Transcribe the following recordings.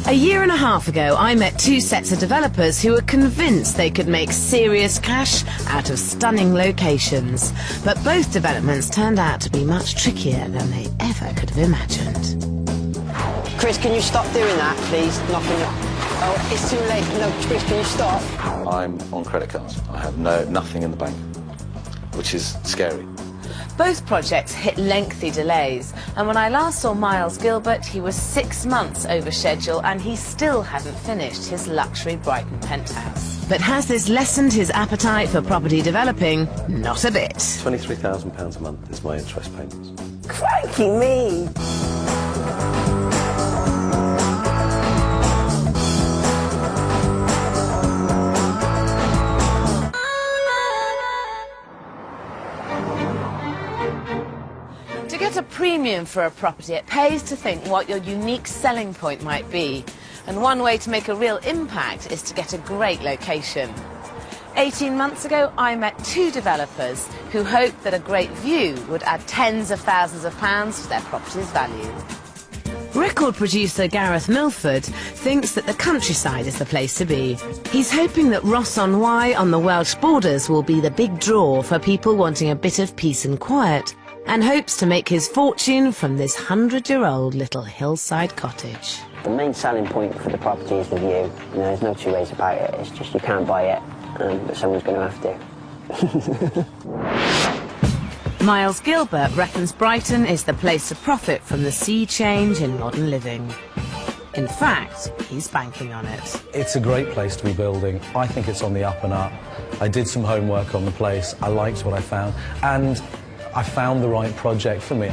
A year and a half ago, I met two sets of developers who were convinced they could make serious cash out of stunning locations. But both developments turned out to be much trickier than they ever could have imagined. Chris, can you stop doing that, please? Knocking it. Oh, it's too late. No, Chris, can you stop? I'm on credit cards. I have nothing in the bank, which is scary. Both projects hit lengthy delays, and when I last saw Myles Gilbert, he was 6 months over schedule and he still hadn't finished his luxury Brighton penthouse. But has this lessened his appetite for property developing? Not a bit. £23,000 a month is my interest payments. Crikey me! To get a premium for a property, it pays to think what your unique selling point might be. And one way to make a real impact is to get a great location. 18 months ago, I met two developers who hoped that a great view would add tens of thousands of pounds to their property's value. Record producer Gareth Milford thinks that the countryside is the place to be. He's hoping that Ross-on-Wye on the Welsh borders will be the big draw for people wanting a bit of peace and quiet, and hopes to make his fortune from this 100-year-old little hillside cottage. The main selling point for the property is the view. You know, there's no two ways about it. It's just you can't buy it, but someone's going to have to. Myles Gilbert reckons Brighton is the place to profit from the sea change in modern living. In fact, he's banking on it. It's a great place to be building. I think it's on the up and up. I did some homework on the place. I liked what I found, and I found the right project for me.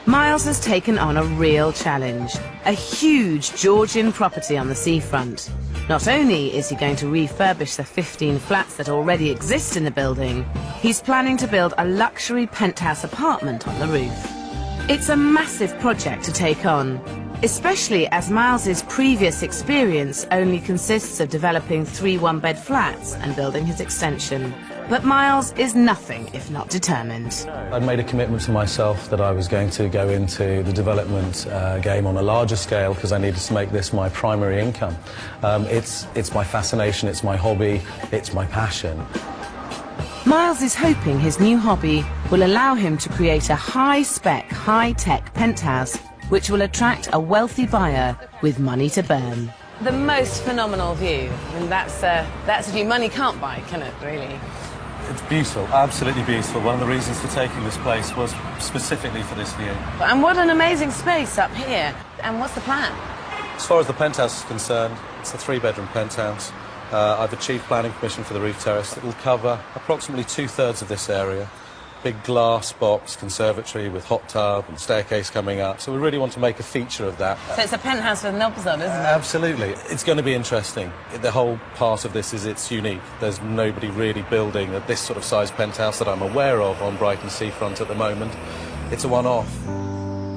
Myles has taken on a real challenge, a huge Georgian property on the seafront. Not only is he going to refurbish the 15 flats that already exist in the building, he's planning to build a luxury penthouse apartment on the roof. It's a massive project to take on, especially as Myles's previous experience only consists of developing 3 one-bed flats and building his extension. But Myles is nothing if not determined. I'd made a commitment to myself that I was going to go into the development game on a larger scale because I needed to make this my primary income. It's my fascination, it's my hobby, it's my passion. Myles is hoping his new hobby will allow him to create a high-spec, high-tech penthouse which will attract a wealthy buyer with money to burn. The most phenomenal view, and that's a view money can't buy, can it, really? It's beautiful, absolutely beautiful. One of the reasons for taking this place was specifically for this view. And what an amazing space up here. And what's the plan? As far as the penthouse is concerned, it's a 3-bedroom penthouse. I've achieved planning permission for the roof terrace that will cover approximately 2/3 of this area. Big glass box conservatory with hot tub and staircase coming up. So we really want to make a feature of that. So it's a penthouse with knobs on, isn't it? Absolutely. It's going to be interesting. The whole part of this is it's unique. There's nobody really building at this sort of size penthouse that I'm aware of on Brighton seafront at the moment. It's a one-off.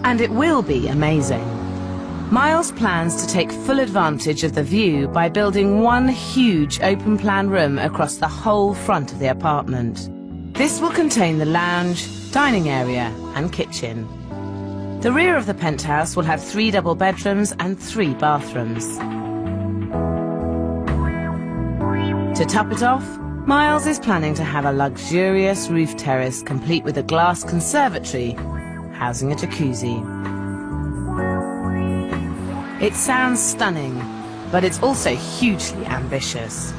And it will be amazing. Myles plans to take full advantage of the view by building one huge open-plan room across the whole front of the apartment. This will contain the lounge, dining area and kitchen. The rear of the penthouse will have 3 double bedrooms and 3 bathrooms. To top it off, Myles is planning to have a luxurious roof terrace complete with a glass conservatory, housing a jacuzzi. It sounds stunning, but it's also hugely ambitious.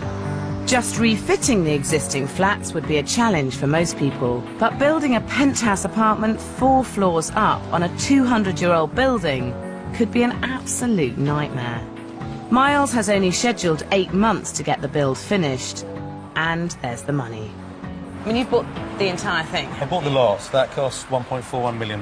Just refitting the existing flats would be a challenge for most people, but building a penthouse apartment 4 floors up on a 200-year-old building could be an absolute nightmare. Myles has only scheduled 8 months to get the build finished, and there's the money. I mean, you bought the entire thing. I bought the lot. That cost £1.41 million.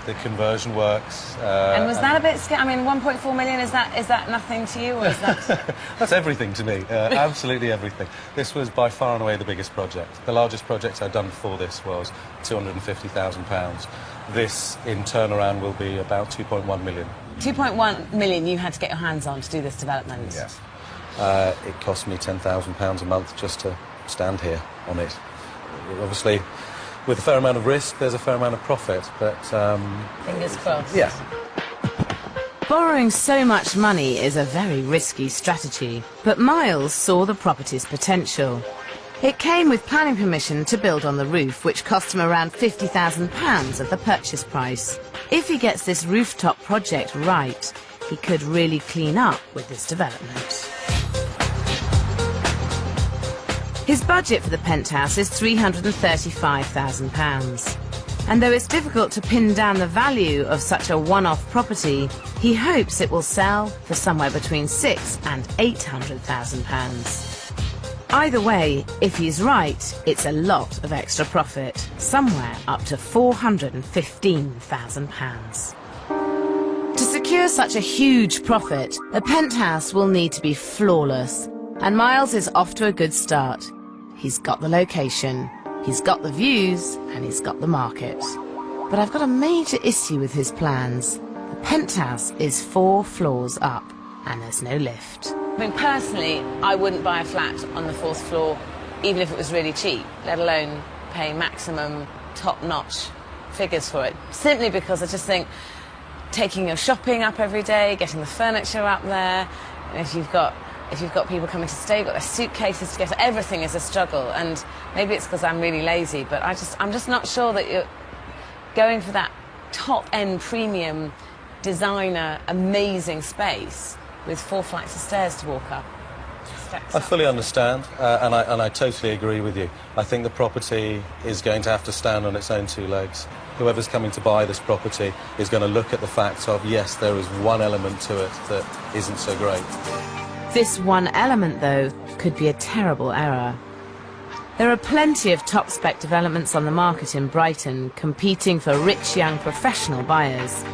The conversion works. And was that a bit scary? I mean, 1.4 million, is that nothing to you, or is that... That's everything to me, absolutely everything. This was by far and away the biggest project. The largest project I'd done before this was £250,000. This, in turnaround, will be about 2.1 million. 2.1 million you had to get your hands on to do this development? Yes. It cost me £10,000 a month just to stand here on it. Obviously, with a fair amount of risk, there's a fair amount of profit, but... Fingers crossed. Yeah. Borrowing so much money is a very risky strategy, but Myles saw the property's potential. It came with planning permission to build on the roof, which cost him around £50,000 of the purchase price. If he gets this rooftop project right, he could really clean up with this development. His budget for the penthouse is £335,000. And though it's difficult to pin down the value of such a one-off property, he hopes it will sell for somewhere between £600,000 and £800,000. Either way, if he's right, it's a lot of extra profit, somewhere up to £415,000. To secure such a huge profit, the penthouse will need to be flawless, and Myles is off to a good start. He's got the location, he's got the views, and he's got the market. But I've got a major issue with his plans. The penthouse is 4 floors up, and there's no lift. I mean, personally, I wouldn't buy a flat on the 4th floor, even if it was really cheap, let alone pay maximum top-notch figures for it. Simply because I just think taking your shopping up every day, getting the furniture up there, and if you've got people coming to stay, you've got their suitcases to get, everything is a struggle. And maybe it's because I'm really lazy, but I'm just not sure that you're going for that top-end premium designer amazing space with 4 flights of stairs to walk up. I fully understand, and I totally agree with you. I think the property is going to have to stand on its own 2 legs. Whoever's coming to buy this property is going to look at the fact of, yes, there is one element to it that isn't so great. This one element, though, could be a terrible error. There are plenty of top-spec developments on the market in Brighton competing for rich young professional buyers.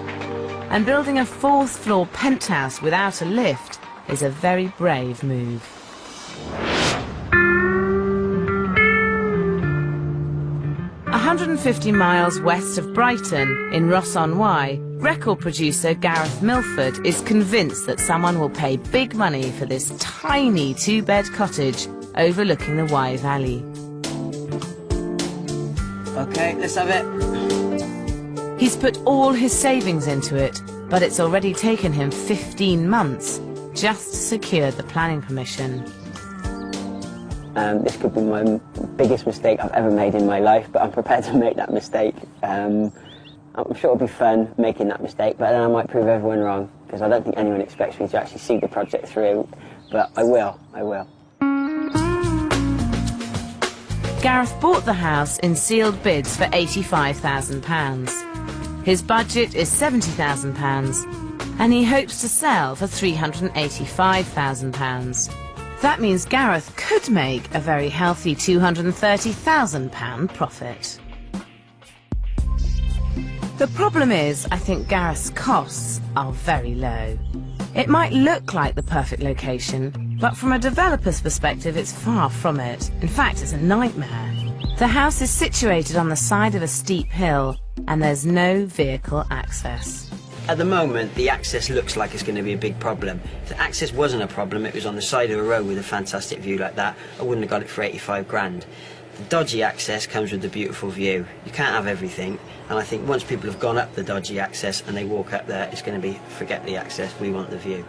And building a 4th floor penthouse without a lift is a very brave move. A 150 miles west of Brighton, in Ross-on-Wye, record producer Gareth Milford is convinced that someone will pay big money for this tiny 2-bed cottage overlooking the Wye Valley. Okay, let's have it. He's put all his savings into it, but it's already taken him 15 months just to secure the planning permission. This could be my biggest mistake I've ever made in my life, but I'm prepared to make that mistake. I'm sure it'll be fun making that mistake, but then I might prove everyone wrong, because I don't think anyone expects me to actually see the project through, but I will. Gareth bought the house in sealed bids for £85,000. His budget is £70,000, and he hopes to sell for £385,000. That means Gareth could make a very healthy £230,000 profit. The problem is, I think Gareth's costs are very low. It might look like the perfect location, but from a developer's perspective, it's far from it. In fact, it's a nightmare. The house is situated on the side of a steep hill, and there's no vehicle access. At the moment, the access looks like it's going to be a big problem. If the access wasn't a problem, it was on the side of a road with a fantastic view like that, I wouldn't have got it for 85 grand. The dodgy access comes with the beautiful view. You can't have everything, and I think once people have gone up the dodgy access and they walk up there, it's going to be, forget the access, we want the view.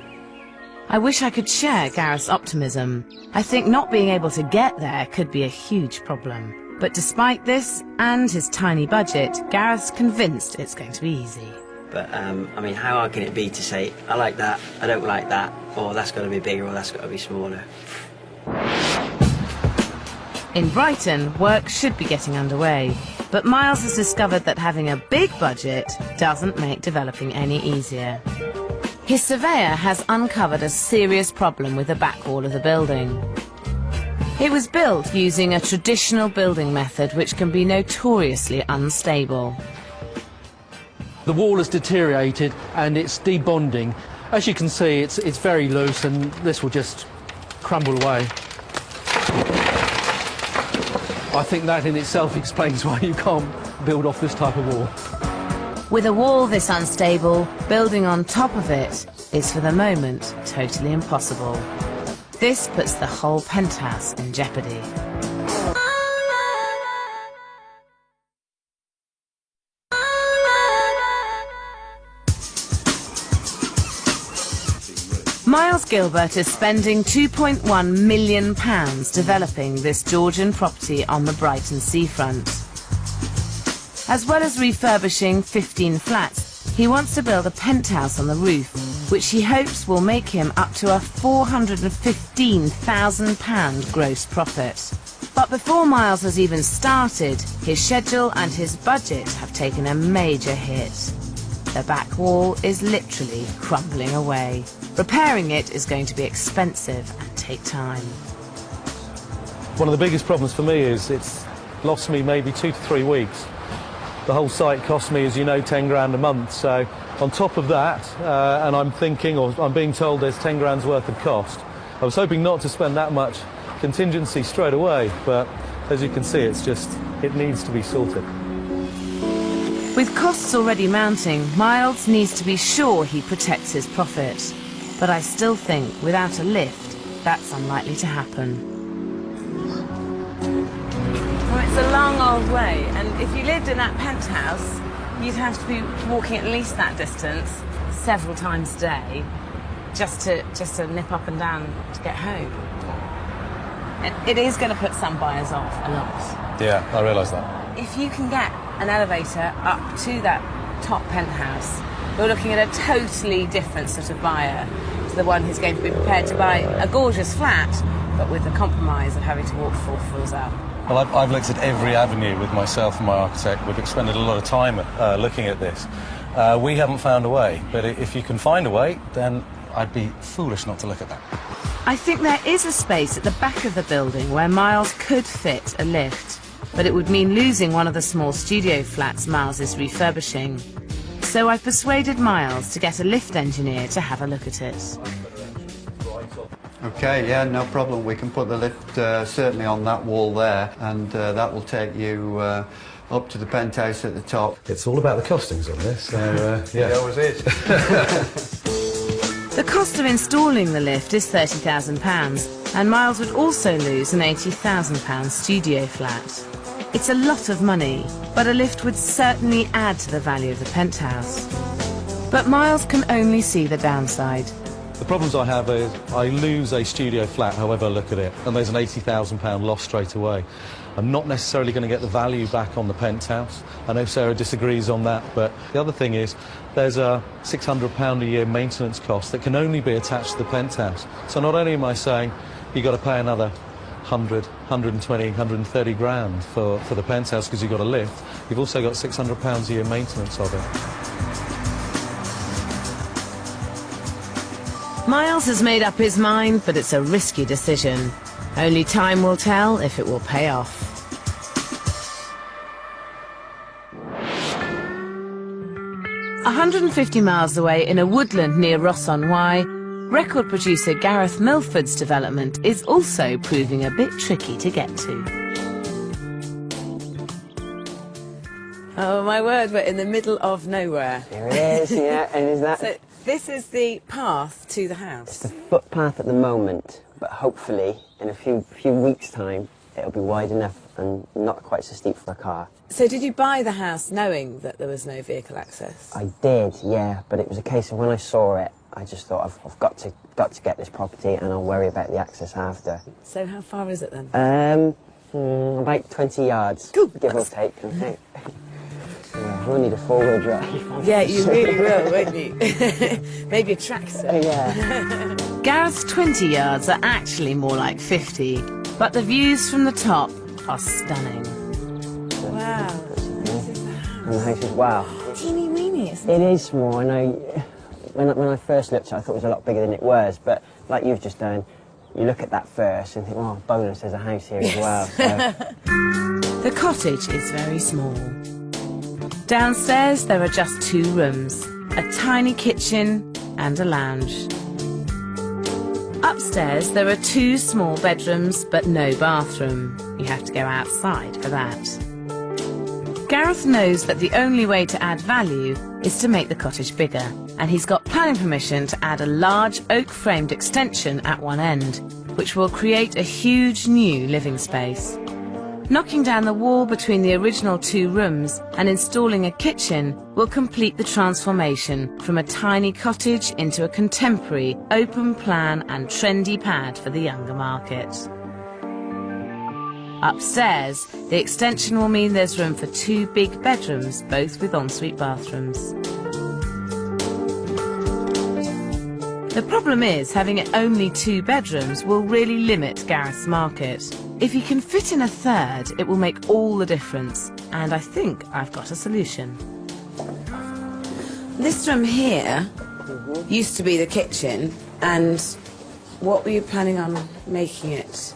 I wish I could share Gareth's optimism. I think not being able to get there could be a huge problem. But despite this, and his tiny budget, Gareth's convinced it's going to be easy. But, I mean, how hard can it be to say, I like that, I don't like that, or that's got to be bigger, or that's got to be smaller? In Brighton, work should be getting underway. But Myles has discovered that having a big budget doesn't make developing any easier. His surveyor has uncovered a serious problem with the back wall of the building. It was built using a traditional building method which can be notoriously unstable. The wall has deteriorated and it's debonding. As you can see, it's very loose and this will just crumble away. I think that in itself explains why you can't build off this type of wall. With a wall this unstable, building on top of it is for the moment totally impossible. This puts the whole penthouse in jeopardy. Myles Gilbert is spending £2.1 million developing this Georgian property on the Brighton seafront. As well as refurbishing 15 flats, he wants to build a penthouse on the roof, which he hopes will make him up to a £415,000 gross profit. But before Myles has even started, his schedule and his budget have taken a major hit. The back wall is literally crumbling away. Repairing it is going to be expensive and take time. One of the biggest problems for me is it's lost me maybe 2 to 3 weeks. The whole site cost me, as you know, 10 grand a month. So on top of that, and I'm thinking, or I'm being told there's 10 grand's worth of cost. I was hoping not to spend that much contingency straight away, but as you can see, it needs to be sorted. With costs already mounting, Myles needs to be sure he protects his profit. But I still think without a lift, that's unlikely to happen. Well, it's a long old way, and if you lived in that penthouse, you'd have to be walking at least that distance several times a day just to nip up and down to get home. It is going to put some buyers off a lot. Yeah, I realise that. If you can get an elevator up to that top penthouse, you're looking at a totally different sort of buyer to the one who's going to be prepared to buy a gorgeous flat, but with the compromise of having to walk 4 floors up. Well, I've looked at every avenue with myself and my architect. We've expended a lot of time looking at this. We haven't found a way, but if you can find a way, then I'd be foolish not to look at that. I think there is a space at the back of the building where Myles could fit a lift, but it would mean losing one of the small studio flats Myles is refurbishing. So I've persuaded Myles to get a lift engineer to have a look at it. Okay, yeah, no problem. We can put the lift certainly on that wall there, and that will take you up to the penthouse at the top. It's all about the costings on this, so yeah. It always is. The cost of installing the lift is £30,000, and Myles would also lose an £80,000 studio flat. It's a lot of money, but a lift would certainly add to the value of the penthouse. But Myles can only see the downside. The problems I have is I lose a studio flat, however I look at it, and there's an £80,000 loss straight away. I'm not necessarily going to get the value back on the penthouse. I know Sarah disagrees on that, but the other thing is there's a £600 a year maintenance cost that can only be attached to the penthouse. So not only am I saying you've got to pay another 100, 120, 130 grand for the penthouse because you've got a lift, you've also got £600 a year maintenance of it. Myles has made up his mind, but it's a risky decision. Only time will tell if it will pay off. "150 miles away in a woodland near Ross-on-Wye, record producer Gareth Milford's development is also proving a bit tricky to get to. Oh my word, we're in the middle of nowhere. There it is, yeah, and is that... So this is the path to the house. It's the footpath at the moment, but hopefully in a few weeks' time it'll be wide enough and not quite so steep for a car. So did you buy the house knowing that there was no vehicle access? I did, yeah, but it was a case of when I saw it, I just thought I've got to get this property and I'll worry about the access after. So how far is it then? About 20 yards, Cool. give or take, I think. Yeah, we'll need a four-wheel drive. Yeah, you really will, won't you? Maybe a tractor. Yeah. Gareth's 20 yards are actually more like 50, but the views from the top are stunning. Wow, this is the house. And the house is, wow. Teeny weeny, isn't It is small, I know. When I first looked at it, I thought it was a lot bigger than it was, but like you've just done, you look at that first and think, oh, bonus, there's a house here as well. So. The cottage is very small. Downstairs there are just 2 rooms, a tiny kitchen and a lounge. Upstairs there are 2 small bedrooms but no bathroom. You have to go outside for that. Gareth knows that the only way to add value is to make the cottage bigger, and he's got planning permission to add a large oak-framed extension at one end, which will create a huge new living space. Knocking down the wall between the original 2 rooms and installing a kitchen will complete the transformation from a tiny cottage into a contemporary, open-plan and trendy pad for the younger market. Upstairs, the extension will mean there's room for 2 big bedrooms, both with ensuite bathrooms. The problem is, having it only 2 bedrooms will really limit Gareth's market. If he can fit in a third, it will make all the difference, and I think I've got a solution. This room here used to be the kitchen, and what were you planning on making it?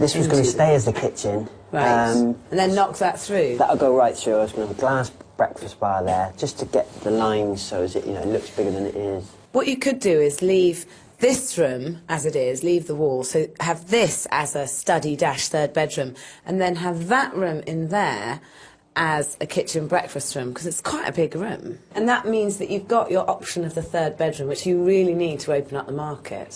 This was going to stay as the kitchen. Right, and then knock that through? That'll go right through. I was going to have a glass breakfast bar there, just to get the lines so as it, it looks bigger than it is. What you could do is leave this room as it is, leave the wall, so have this as a study-third bedroom, and then have that room in there as a kitchen breakfast room, because it's quite a big room. And that means that you've got your option of the 3rd bedroom, which you really need to open up the market.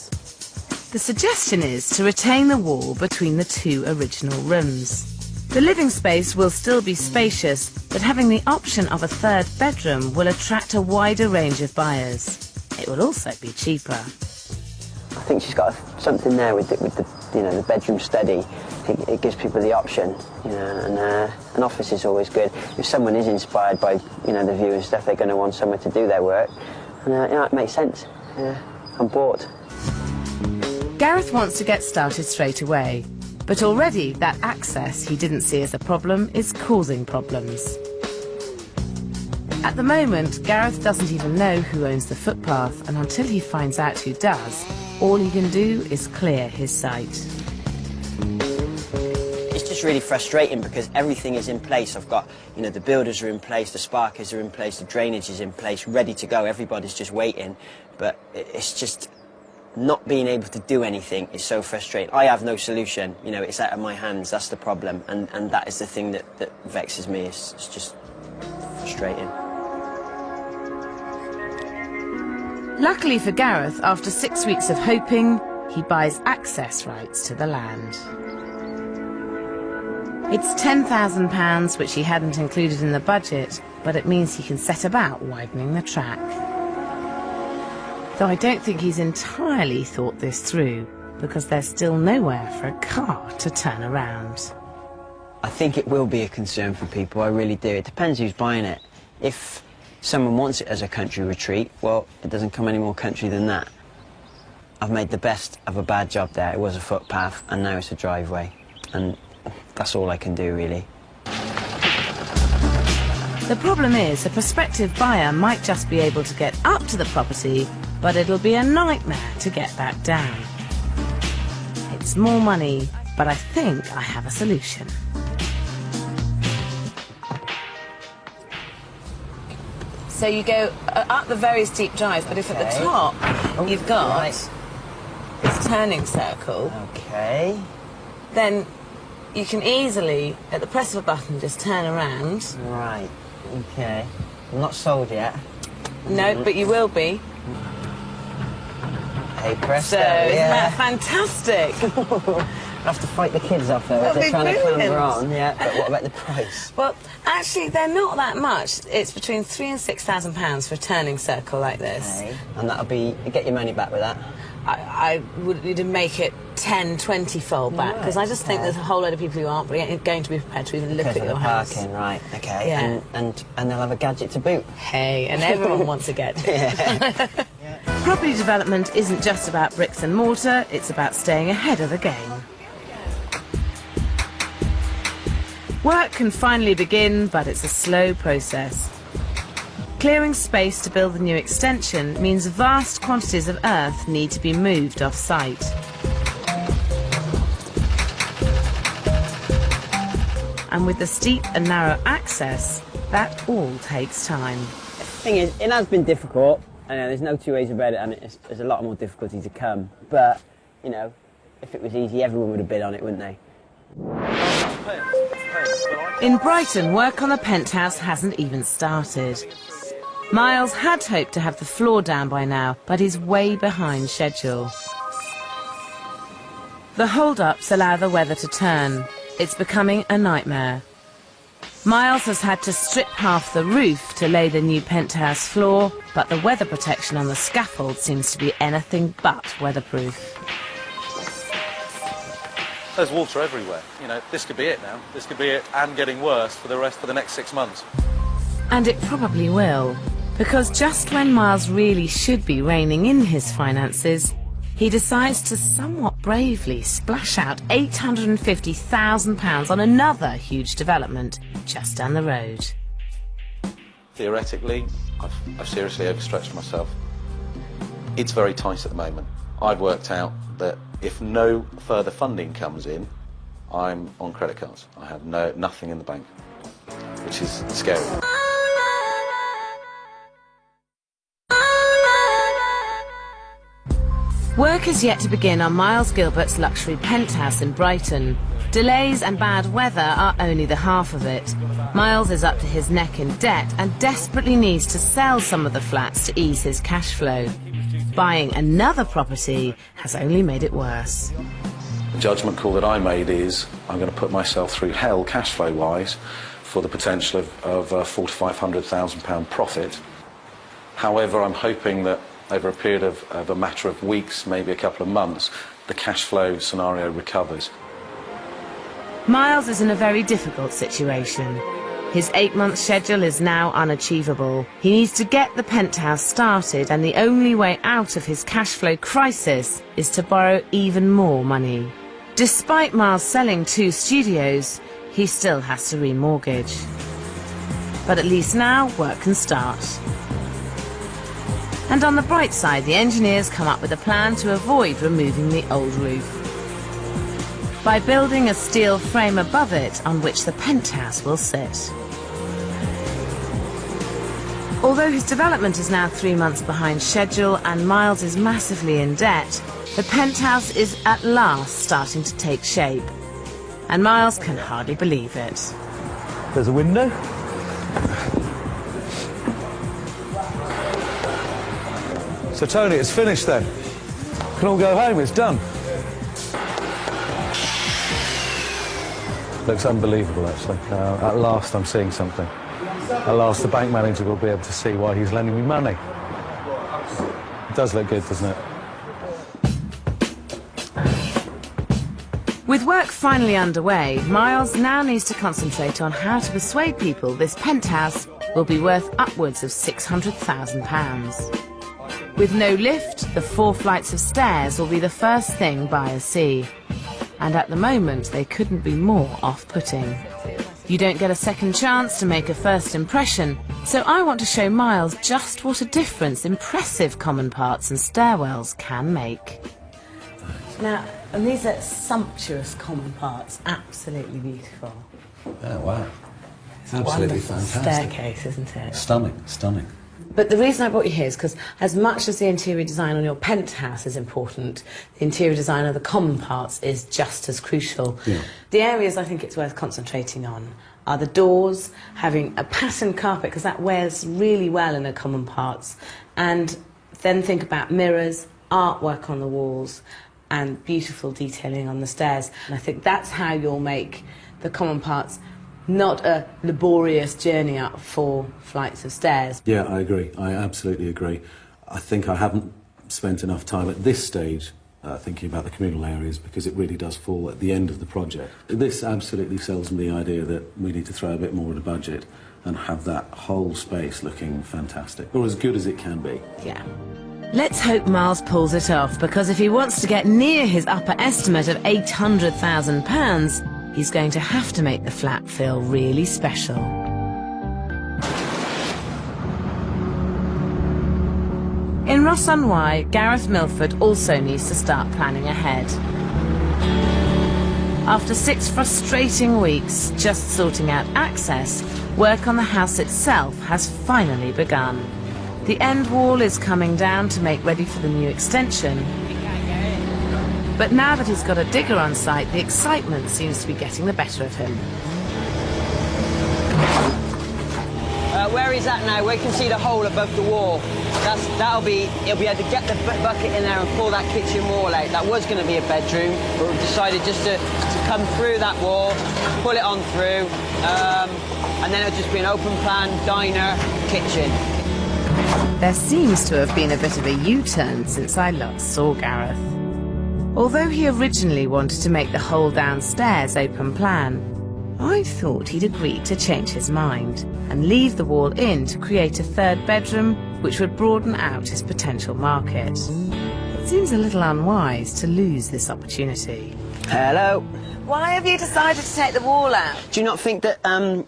The suggestion is to retain the wall between the 2 original rooms. The living space will still be spacious, but having the option of a 3rd bedroom will attract a wider range of buyers. It will also be cheaper. I think she's got something there with the bedroom study. It gives people the option, and an office is always good. If someone is inspired by, the view and stuff, they're going to want somewhere to do their work. And, it makes sense. I'm bored. Gareth wants to get started straight away, but already that access he didn't see as a problem is causing problems. At the moment, Gareth doesn't even know who owns the footpath, and until he finds out who does, all he can do is clear his site. It's just really frustrating because everything is in place. I've got, the builders are in place, the sparkers are in place, the drainage is in place, ready to go. Everybody's just waiting, but it's just not being able to do anything is so frustrating. I have no solution, it's out of my hands. That's the problem, and that is the thing that vexes me. It's just frustrating. Luckily for Gareth, after 6 weeks of hoping, he buys access rights to the land. It's £10,000, which he hadn't included in the budget, but it means he can set about widening the track. Though I don't think he's entirely thought this through, because there's still nowhere for a car to turn around. I think it will be a concern for people, I really do. It depends who's buying it. If someone wants it as a country retreat, well, it doesn't come any more country than that. I've made the best of a bad job there. It was a footpath, and now it's a driveway. And that's all I can do, really. The problem is, a prospective buyer might just be able to get up to the property, but it'll be a nightmare to get back down. It's more money, but I think I have a solution. So you go up the very steep drive, but if at the top you've got this turning circle, then you can easily, at the press of a button, just turn around. Right, okay. I'm not sold yet. No, but you will be. Hey, presto, So, isn't that fantastic? I'll have to fight the kids off though, if they're trying to clamber on, but what about the price? Well, actually, they're not that much. It's between £3,000 and £6,000 for a turning circle like this. Okay. And that'll be, you get your money back with that? I would need to make it 10, 20-fold back, because I just think there's a whole load of people who aren't going to be prepared to even look at your house. Parking, right, okay. Yeah. And they'll have a gadget to boot. Hey, and everyone wants a gadget. Property development isn't just about bricks and mortar, it's about staying ahead of the game. Work can finally begin, but it's a slow process. Clearing space to build the new extension means vast quantities of earth need to be moved off-site. And with the steep and narrow access, that all takes time. The thing is, it has been difficult. I know there's no two ways about it, and there's a lot more difficulty to come. But, if it was easy, everyone would have bid on it, wouldn't they? In Brighton, work on the penthouse hasn't even started. Myles had hoped to have the floor down by now, but he's way behind schedule. The hold-ups allow the weather to turn. it's becoming a nightmare. Myles has had to strip half the roof to lay the new penthouse floor, but the weather protection on the scaffold seems to be anything but weatherproof. There's water everywhere. You know, this could be it now. This could be it, and getting worse for the next 6 months. And it probably will, because just when Myles really should be reining in his finances, he decides to somewhat bravely splash out £850,000 on another huge development just down the road. Theoretically, I've seriously overstretched myself. It's very tight at the moment. I've worked out that if no further funding comes in, I'm on credit cards. I have nothing in the bank, which is scary. Work is yet to begin on Myles Gilbert's luxury penthouse in Brighton. Delays and bad weather are only the half of it. Myles is up to his neck in debt and desperately needs to sell some of the flats to ease his cash flow. Buying another property has only made it worse. The judgment call that I made is I'm going to put myself through hell cash flow wise for the potential of a £400,000 to £500,000 profit. However, I'm hoping that over a period of a matter of weeks, maybe a couple of months, the cash flow scenario recovers. Myles is in a very difficult situation. His 8-month schedule is now unachievable. He needs to get the penthouse started, and the only way out of his cash flow crisis is to borrow even more money. Despite Myles selling 2 studios, he still has to remortgage. But at least now work can start. And on the bright side, the engineers come up with a plan to avoid removing the old roof by building a steel frame above it on which the penthouse will sit. Although his development is now 3 months behind schedule and Myles is massively in debt, the penthouse is at last starting to take shape. And Myles can hardly believe it. There's a window. So Tony, it's finished then. Can all go home, it's done. Looks unbelievable, actually. At last I'm seeing something. At last the bank manager will be able to see why he's lending me money. It does look good, doesn't it? With work finally underway, Myles now needs to concentrate on how to persuade people this penthouse will be worth upwards of £600,000. With no lift, the 4 flights of stairs will be the first thing buyers see. And at the moment, they couldn't be more off-putting. You don't get a second chance to make a first impression, so I want to show Myles just what a difference impressive common parts and stairwells can make. Now, and these are sumptuous common parts, absolutely beautiful. Oh, wow. It's absolutely fantastic. Staircase, isn't it? Stunning, stunning. But the reason I brought you here is because as much as the interior design on your penthouse is important, the interior design of the common parts is just as crucial. Yeah. The areas I think it's worth concentrating on are the doors, having a patterned carpet, because that wears really well in the common parts, and then think about mirrors, artwork on the walls, and beautiful detailing on the stairs. And I think that's how you'll make the common parts not a laborious journey up 4 flights of stairs. Yeah, I agree. I absolutely agree. I think I haven't spent enough time at this stage thinking about the communal areas, because it really does fall at the end of the project. This absolutely sells me the idea that we need to throw a bit more at a budget and have that whole space looking fantastic, or as good as it can be. Yeah. Let's hope Myles pulls it off, because if he wants to get near his upper estimate of £800,000, he's going to have to make the flat feel really special. In Ross-on-Wye, Gareth Milford also needs to start planning ahead. After 6 frustrating weeks just sorting out access, work on the house itself has finally begun. The end wall is coming down to make ready for the new extension. But now that he's got a digger on site, the excitement seems to be getting the better of him. Where he's at now, we can see the hole above the wall. He'll be able to get the bucket in there and pull that kitchen wall out. That was going to be a bedroom, but we've decided just to come through that wall, pull it on through, and then it'll just be an open plan diner, kitchen. There seems to have been a bit of a U-turn since I last saw Gareth. Although he originally wanted to make the whole downstairs open plan, I thought he'd agreed to change his mind and leave the wall in to create a third bedroom which would broaden out his potential market. It seems a little unwise to lose this opportunity. Hello. Why have you decided to take the wall out? Do you not think that,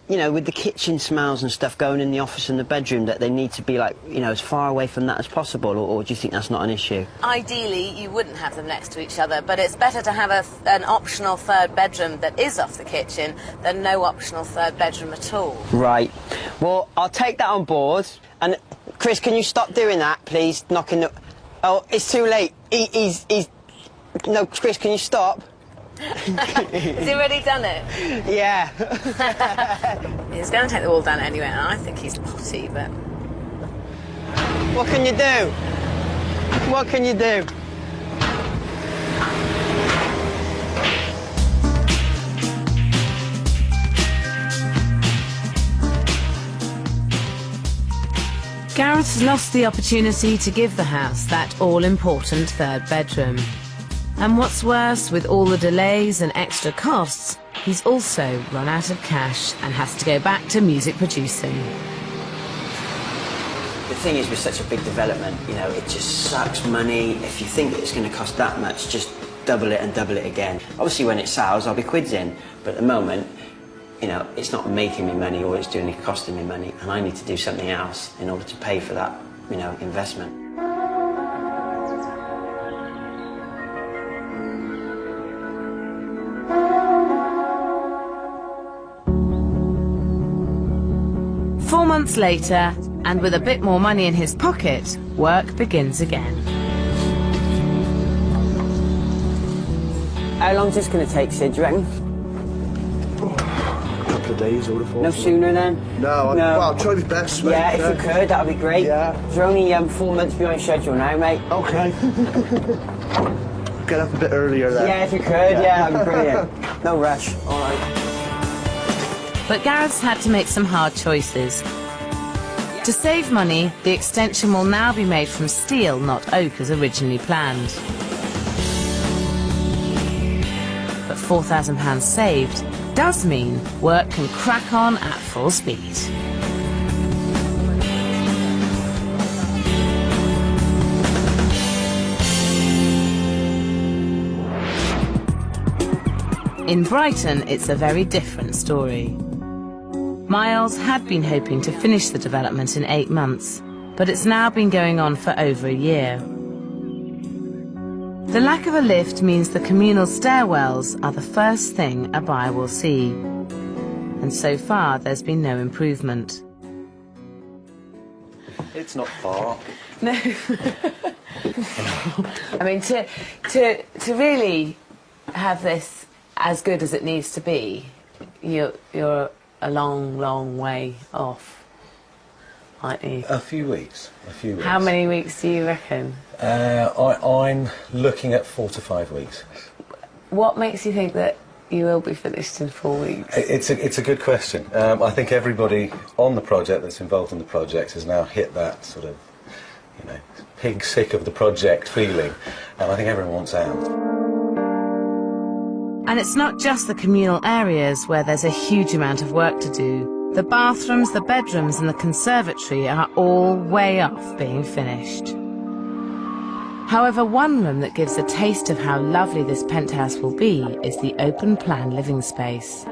you know, with the kitchen smells and stuff going in the office and the bedroom, that they need to be, like, you know, as far away from that as possible, or do you think that's not an issue? Ideally, you wouldn't have them next to each other, but it's better to have an optional third bedroom that is off the kitchen than no optional third bedroom at all. Right. Well, I'll take that on board. And, Chris, can you stop doing that, please? Knocking the... Oh, it's too late. He's... No, Chris, can you stop? Has he already done it? Yeah. He's going to take the wall down anyway, and I think he's potty, but... What can you do? What can you do? Gareth's lost the opportunity to give the house that all-important third bedroom. And what's worse, with all the delays and extra costs, he's also run out of cash and has to go back to music producing. The thing is, with such a big development, you know, it just sucks money. If you think that it's going to cost that much, just double it and double it again. Obviously, when it sells, I'll be quids in. But at the moment, you know, it's not making me money, or it's doing costing me money, and I need to do something else in order to pay for that, you know, investment. Four months later, and with a bit more money in his pocket, work begins again. How long's this going to take, Sid, do you reckon? A couple of days, I would have thought. No sooner then? No, well, I'll try my best, mate. Yeah, if you could, that would be great. Yeah. You're only 4 months behind schedule now, mate. Okay. Get up a bit earlier then. Yeah, if you could, yeah, that'd be brilliant. No rush. All right. But Gareth's had to make some hard choices. To save money, the extension will now be made from steel, not oak, as originally planned. But £4,000 saved does mean work can crack on at full speed. In Brighton, it's a very different story. Myles had been hoping to finish the development in 8 months, but it's now been going on for over a year. The lack of a lift means the communal stairwells are the first thing a buyer will see. And so far, there's been no improvement. It's not far. No. I mean, to really have this as good as it needs to be, you're a long, long way off, aren't you? A few weeks. How many weeks do you reckon? I'm looking at 4 to 5 weeks. What makes you think that you will be finished in 4 weeks? It's a good question. I think everybody on the project that's involved in the project has now hit that sort of, you know, pig sick of the project feeling, and I think everyone wants out. And it's not just the communal areas where there's a huge amount of work to do. The bathrooms, the bedrooms and the conservatory are all way off being finished. However, one room that gives a taste of how lovely this penthouse will be is the open plan living space.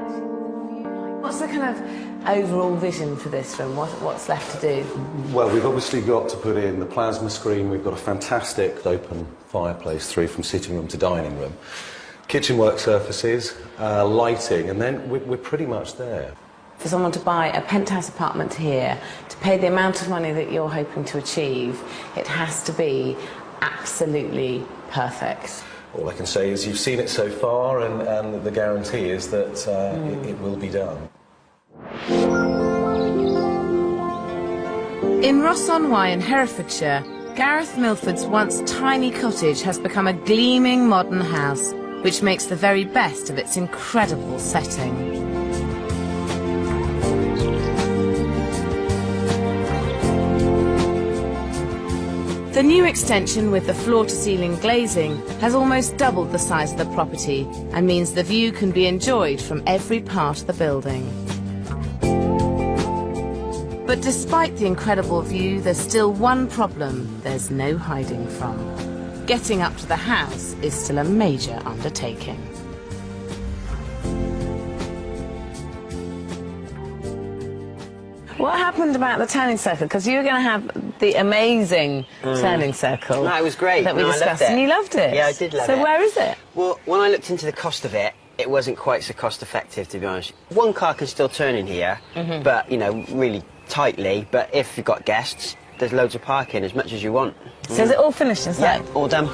What's the kind of overall vision for this room? What's left to do? Well, we've obviously got to put in the plasma screen. We've got a fantastic open fireplace through from sitting room to dining room. Kitchen work surfaces, lighting, and then we're pretty much there. For someone to buy a penthouse apartment here, to pay the amount of money that you're hoping to achieve, it has to be absolutely perfect. All I can say is you've seen it so far, and the guarantee is that it will be done. In Ross-on-Wye in Herefordshire, Gareth Milford's once tiny cottage has become a gleaming modern house, which makes the very best of its incredible setting. The new extension with the floor-to-ceiling glazing has almost doubled the size of the property and means the view can be enjoyed from every part of the building. But despite the incredible view, there's still one problem there's no hiding from. Getting up to the house is still a major undertaking. What happened about the turning circle? Because you were going to have the amazing turning circle. No, it was great. That we discussed, I loved it. and you loved it. Yeah, I did love it. So where is it? Well, when I looked into the cost of it, it wasn't quite so cost effective, to be honest. One car can still turn in here, but, you know, really tightly. But if you've got guests, there's loads of parking, as much as you want. So is it all finished inside? Yeah, all done.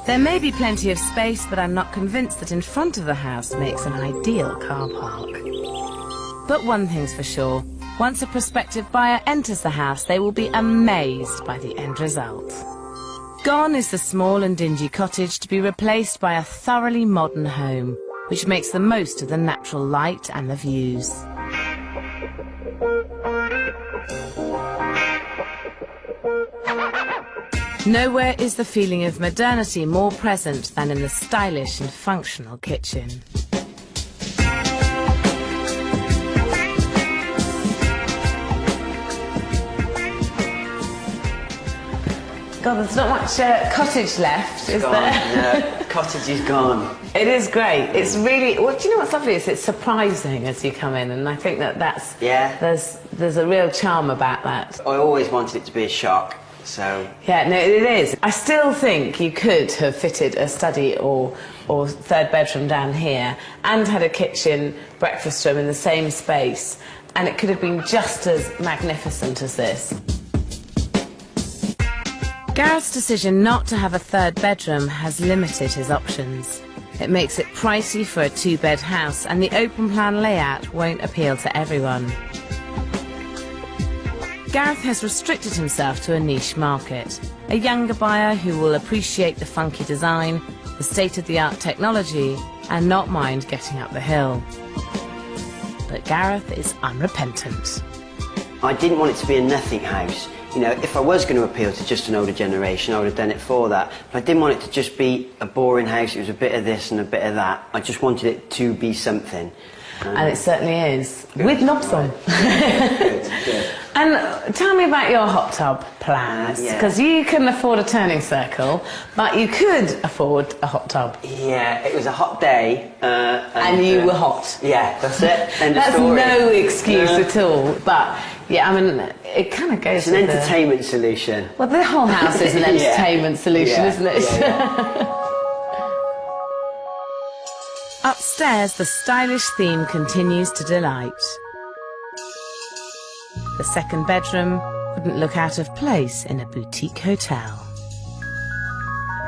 There may be plenty of space, but I'm not convinced that in front of the house makes an ideal car park. But one thing's for sure, once a prospective buyer enters the house, they will be amazed by the end result. Gone is the small and dingy cottage to be replaced by a thoroughly modern home, which makes the most of the natural light and the views. Nowhere is the feeling of modernity more present than in the stylish and functional kitchen. God, there's not much cottage left, is there? No, cottage is gone. It is great. It's really... Well, do you know what's lovely is it's surprising as you come in, and I think that's... Yeah. There's a real charm about that. I always wanted it to be a shock, so... Yeah, no, it is. I still think you could have fitted a study or third bedroom down here and had a kitchen, breakfast room in the same space, and it could have been just as magnificent as this. Gareth's decision not to have a third bedroom has limited his options. It makes it pricey for a two-bed house, and the open plan layout won't appeal to everyone. Gareth has restricted himself to a niche market, a younger buyer who will appreciate the funky design, the state-of-the-art technology, and not mind getting up the hill. But Gareth is unrepentant. I didn't want it to be a nothing house. You know, if I was going to appeal to just an older generation, I would have done it for that. But I didn't want it to just be a boring house. It was a bit of this and a bit of that. I just wanted it to be something. And it certainly is. With knobs on. Good. And tell me about your hot tub plans. Because you couldn't afford a turning circle, but you could afford a hot tub. Yeah, it was a hot day. And you were hot. Yeah, that's it. End of That's story. no excuse at all. But, yeah, I mean, it kind of goes It's an entertainment solution. Well, the whole house is an entertainment solution, isn't it? Yeah. Upstairs, the stylish theme continues to delight. The second bedroom wouldn't look out of place in a boutique hotel.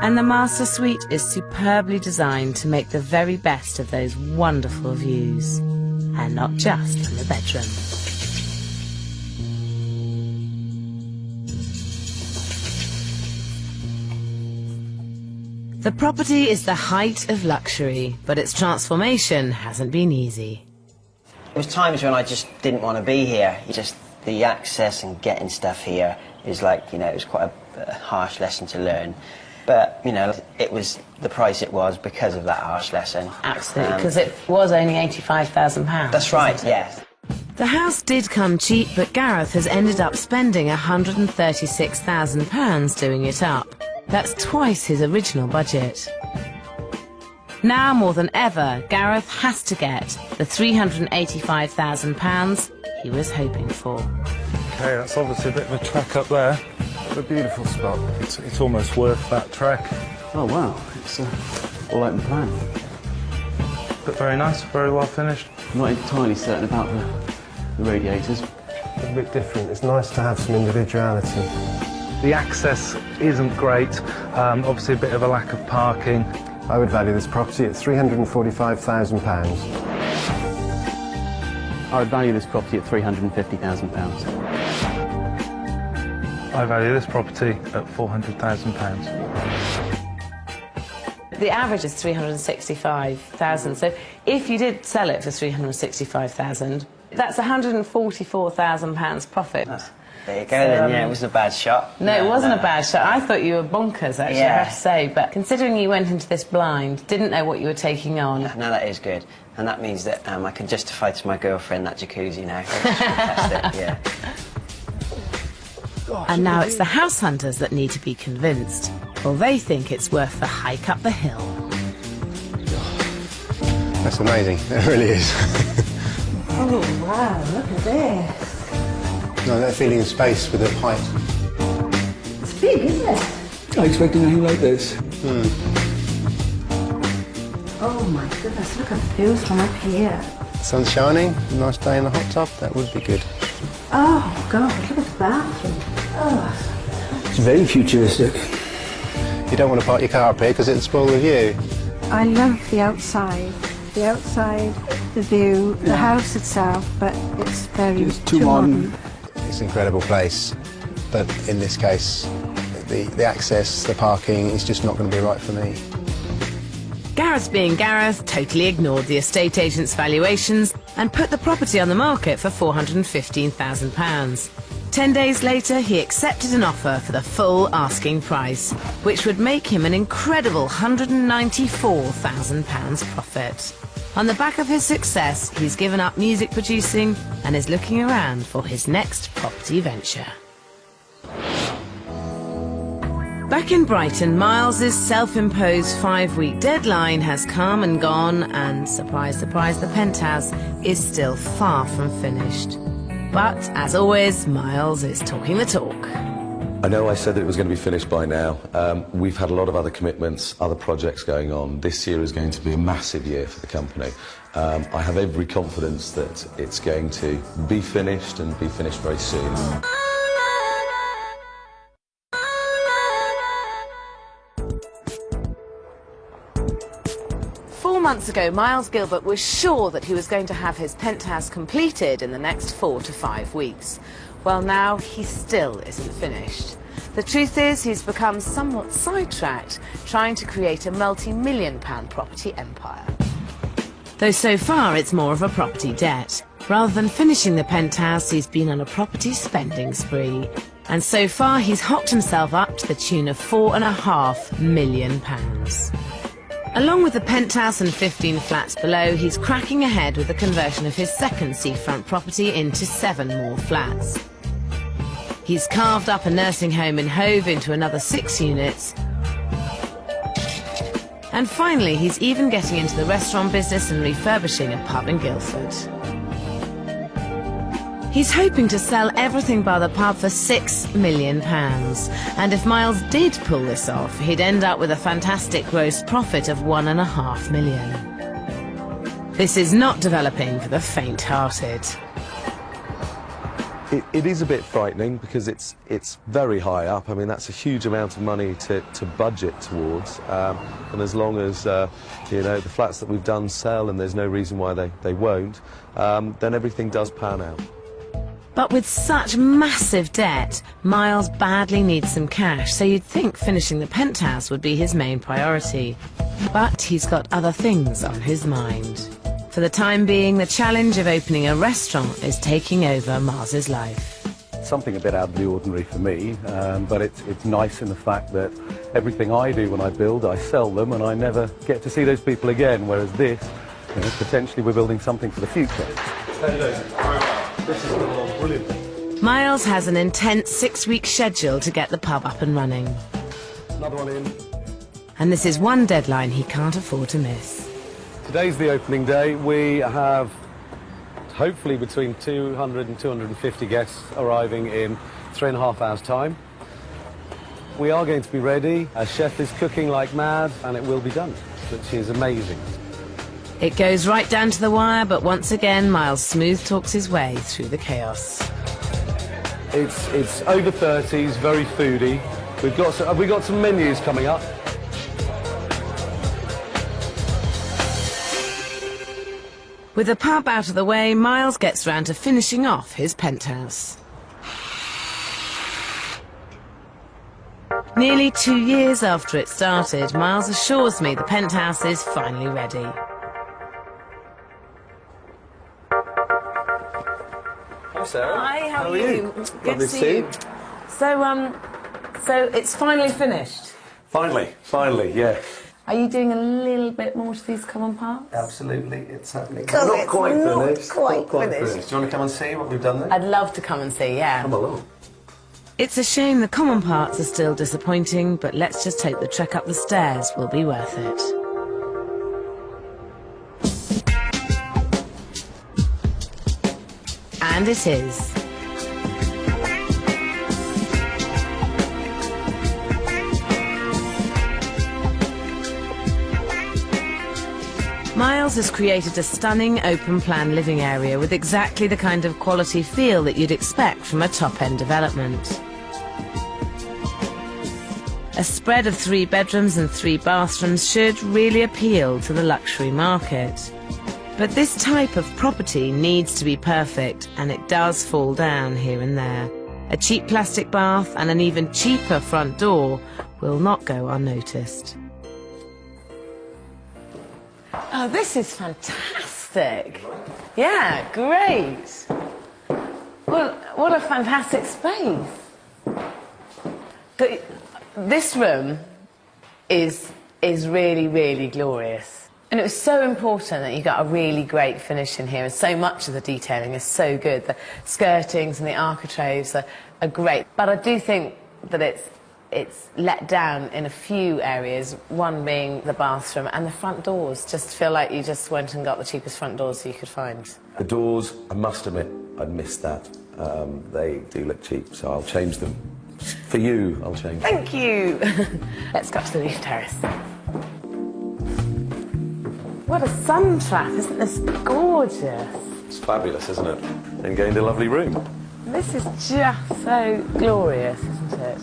And the master suite is superbly designed to make the very best of those wonderful views, and not just from the bedroom. The property is the height of luxury, but its transformation hasn't been easy. There was times when I just didn't want to be here. Just the access and getting stuff here is like, you know, it was quite a harsh lesson to learn. But, you know, it was the price it was because of that harsh lesson. Absolutely, because it was only £85,000. That's right, yes. The house did come cheap, but Gareth has ended up spending £136,000 doing it up. That's twice his original budget. Now more than ever, Gareth has to get the £385,000 he was hoping for. Okay, that's obviously a bit of a trek up there. A beautiful spot. It's almost worth that trek. Oh wow, it's all open plan. But very nice, very well finished. I'm not entirely certain about the radiators. A bit different. It's nice to have some individuality. The access isn't great, obviously a bit of a lack of parking. I would value this property at £345,000. I would value this property at £350,000. I value this property at £400,000. the average is 365,000. So if you did sell it for 365,000, that's £144,000 profit. There you go then, yeah, it wasn't a bad shot. No, it wasn't a bad shot. I thought you were bonkers, actually, I Yeah. have to say. But considering you went into this blind, didn't know what you were taking on. No, that is good. And that means that I can justify to my girlfriend that jacuzzi now. It's fantastic, yeah. And now it's the house hunters that need to be convinced. Well, they think it's worth the hike up the hill. That's amazing, it really is. Oh, wow, look at this. No, that feeling of space with the height. It's big, isn't it? I expected anything like this. Oh, my goodness, look at the views from up here. Sun's shining, nice day in the hot tub, that would be good. Oh, God, look at the bathroom. Oh. It's very futuristic. You don't want to park your car up here because it'll spoil the view. I love the outside. The outside, the view, the house itself, but it's very too modern. It's an incredible place, but in this case, the access, the parking, is just not going to be right for me. Gareth, being Gareth, totally ignored the estate agent's valuations and put the property on the market for £415,000. 10 days later, he accepted an offer for the full asking price, which would make him an incredible £194,000 profit. On the back of his success, he's given up music producing and is looking around for his next property venture. Back in Brighton, Myles' self-imposed 5-week deadline has come and gone, and surprise, surprise, the penthouse is still far from finished. But, as always, Myles is talking the talk. I know I said that it was going to be finished by now. We've had a lot of other commitments, other projects going on. This year is going to be a massive year for the company. I have every confidence that it's going to be finished and be finished very soon. 4 months ago, Myles Gilbert was sure that he was going to have his penthouse completed in the next 4 to 5 weeks. Well, now he still isn't finished. The truth is, he's become somewhat sidetracked, trying to create a multi-million-pound property empire. Though so far it's more of a property debt. Rather than finishing the penthouse, he's been on a property spending spree. And so far he's hocked himself up to the tune of £4.5 million. Along with the penthouse and 15 flats below, he's cracking ahead with the conversion of his second seafront property into 7 more flats. He's carved up a nursing home in Hove into another 6 units. And finally, he's even getting into the restaurant business and refurbishing a pub in Guildford. He's hoping to sell everything by the pub for £6 million. And if Myles did pull this off, he'd end up with a fantastic gross profit of £1.5 million. This is not developing for the faint-hearted. It is a bit frightening because it's very high up. I mean, that's a huge amount of money to budget towards. And as long as, you know, the flats that we've done sell and there's no reason why they won't, then everything does pan out. But with such massive debt, Myles badly needs some cash, so you'd think finishing the penthouse would be his main priority. But he's got other things on his mind. For the time being, the challenge of opening a restaurant is taking over Myles' life. Something a bit out of the ordinary for me, but it's nice in the fact that everything I do when I build, I sell them, and I never get to see those people again, whereas this, you know, potentially we're building something for the future. This is brilliant. Myles has an intense 6-week schedule to get the pub up and running. Another one in. And this is one deadline he can't afford to miss. Today's the opening day. We have hopefully between 200 and 250 guests arriving in 3.5 hours' time. We are going to be ready. Our chef is cooking like mad, and it will be done, which is amazing. It goes right down to the wire, but once again, Myles smooth talks his way through the chaos. It's over 30s, very foodie. We've got some menus coming up. With the pub out of the way, Myles gets round to finishing off his penthouse. Nearly 2 years after it started, Myles assures me the penthouse is finally ready. Hi, Sarah. Hi, how are you? Good Lovely to see you. So it's finally finished. Finally, yeah. Are you doing a little bit more to these common parts? Absolutely, it's happening. Not quite finished. Not quite finished. Do you want to come and see what we've done there? I'd love to come and see, yeah. Come along. It's a shame the common parts are still disappointing, but let's just hope the trek up the stairs will be worth it. And it is. Myles has created a stunning open-plan living area with exactly the kind of quality feel that you'd expect from a top-end development. A spread of 3 bedrooms and 3 bathrooms should really appeal to the luxury market. But this type of property needs to be perfect, and it does fall down here and there. A cheap plastic bath and an even cheaper front door will not go unnoticed. Oh, this is fantastic. Yeah, great. Well, what a fantastic space. This room is really, really glorious. And it was so important that you got a really great finish in here, and so much of the detailing is so good. The skirtings and the architraves are great. But I do think that it's let down in a few areas, one being the bathroom and the front doors. Just feel like you just went and got the cheapest front doors you could find. The doors, I must admit, I missed that. They do look cheap, so I'll change them. For you, I'll change them. Thank you. Let's go to the roof terrace. What a sun trap, isn't this gorgeous? It's fabulous, isn't it? And gained a lovely room. This is just so glorious, isn't it?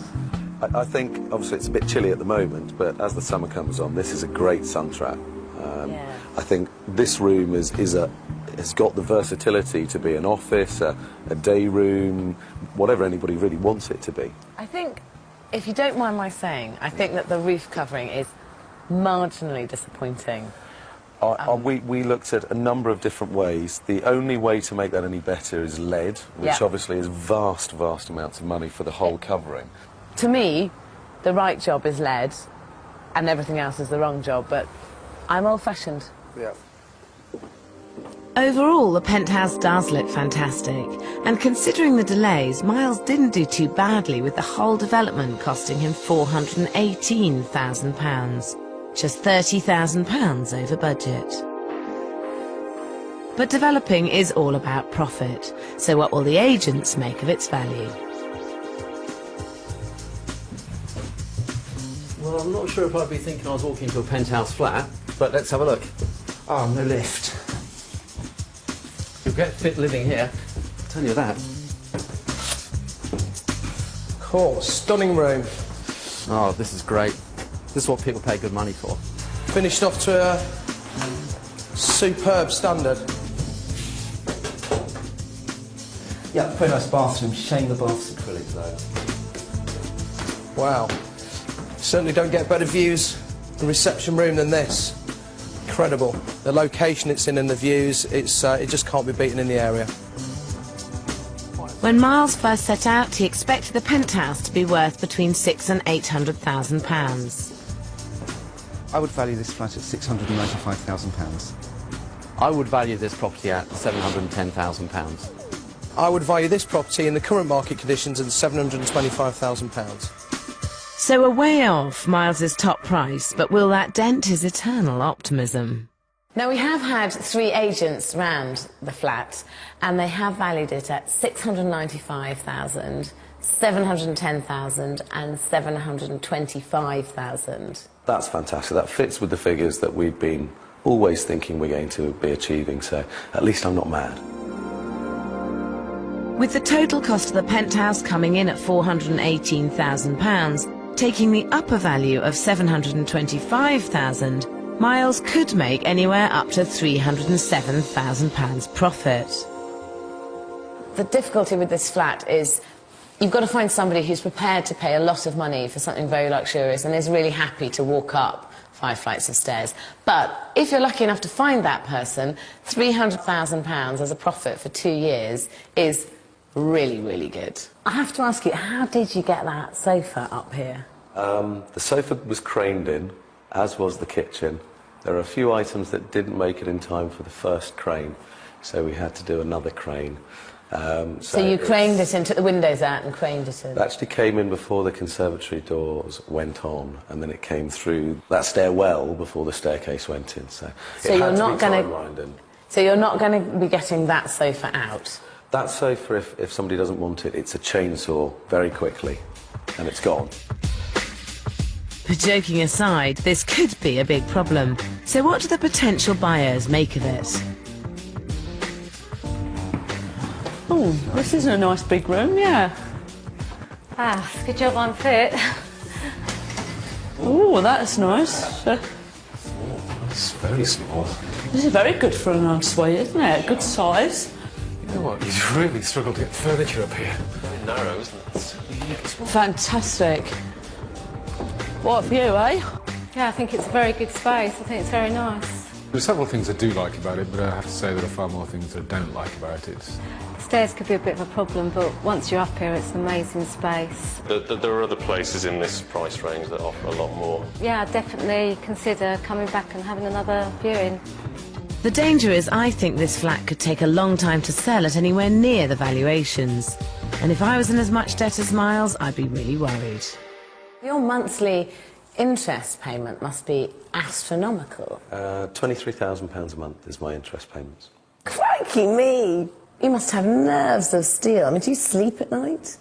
I think, obviously, it's a bit chilly at the moment, but as the summer comes on, this is a great sun trap. Yeah. I think this room has got the versatility to be an office, a day room, whatever anybody really wants it to be. I think, if you don't mind my saying, I think that the roof covering is marginally disappointing. We looked at a number of different ways. The only way to make that any better is lead, which obviously is vast amounts of money for the whole covering. To me, the right job is lead, and everything else is the wrong job, but I'm old-fashioned. Yeah. Overall, the penthouse does look fantastic, and considering the delays, Myles didn't do too badly with the whole development costing him £418,000, just £30,000 over budget. But developing is all about profit, so what will the agents make of its value? Well, I'm not sure if I'd be thinking I was walking into a penthouse flat, but let's have a look. Oh, no lift. You'll get fit living here, I'll tell you that. Cool, stunning room. Oh, this is great. This is what people pay good money for. Finished off to a superb standard. Yeah, very nice bathroom. Shame the bath's acrylic, though. Wow. Certainly don't get better views in the reception room than this. Incredible. The location it's in and the views, it just can't be beaten in the area. When Myles first set out, he expected the penthouse to be worth between £600,000 and £800,000. I would value this flat at £695,000. I would value this property at £710,000. I would value this property in the current market conditions at £725,000. So a way off Myles's top price, but will that dent his eternal optimism? Now, we have had 3 agents round the flat, and they have valued it at £695,000, £710,000 and £725,000. That's fantastic. That fits with the figures that we've been always thinking we're going to be achieving, so at least I'm not mad. With the total cost of the penthouse coming in at £418,000, taking the upper value of £725,000, Myles could make anywhere up to £307,000 profit. The difficulty with this flat is You've got to find somebody who's prepared to pay a lot of money for something very luxurious and is really happy to walk up 5 flights of stairs. But if you're lucky enough to find that person, £300,000 as a profit for 2 years is really, really good. I have to ask you, how did you get that sofa up here? The sofa was craned in, as was the kitchen. There are a few items that didn't make it in time for the first crane, so we had to do another crane. So you craned it in, took the windows out and craned it in? It actually came in before the conservatory doors went on, and then it came through that stairwell before the staircase went in. So you're not going to. So you're not going to be getting that sofa out. That sofa, if somebody doesn't want it, it's a chainsaw very quickly, and it's gone. But joking aside, this could be a big problem. So what do the potential buyers make of it? Oh, this is a nice big room, yeah. Ah, good job I'm fit. Oh, that's nice. It's very small. This is very good for an ensuite, isn't it? Good size. You know what? You'd really struggle to get furniture up here. It's narrow, isn't it? Fantastic. What view, eh? Yeah, I think it's a very good space. I think it's very nice. There are several things I do like about it, but I have to say there are far more things I don't like about it. Stairs could be a bit of a problem, but once you're up here, it's an amazing space. There are other places in this price range that offer a lot more. Yeah, definitely consider coming back and having another viewing. The danger is I think this flat could take a long time to sell at anywhere near the valuations. And if I was in as much debt as Myles, I'd be really worried. Your monthly interest payment must be astronomical. £23,000 a month is my interest payments. Crikey me! You must have nerves of steel. I mean, do you sleep at night?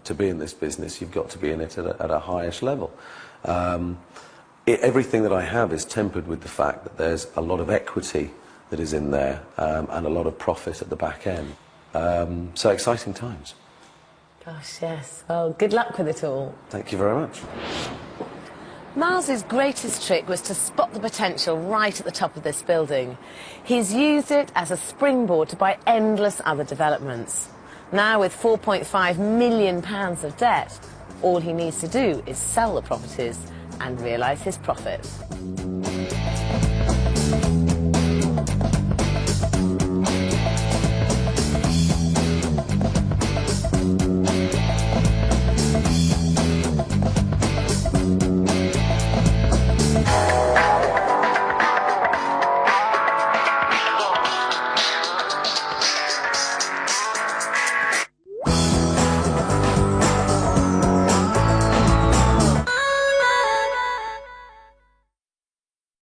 To be in this business, you've got to be in it at a highest level. Everything that I have is tempered with the fact that there's a lot of equity that is in there and a lot of profit at the back end. So exciting times. Gosh, yes. Well, good luck with it all. Thank you very much. Myles' greatest trick was to spot the potential right at the top of this building. He's used it as a springboard to buy endless other developments. Now, with £4.5 million of debt, all he needs to do is sell the properties and realise his profit.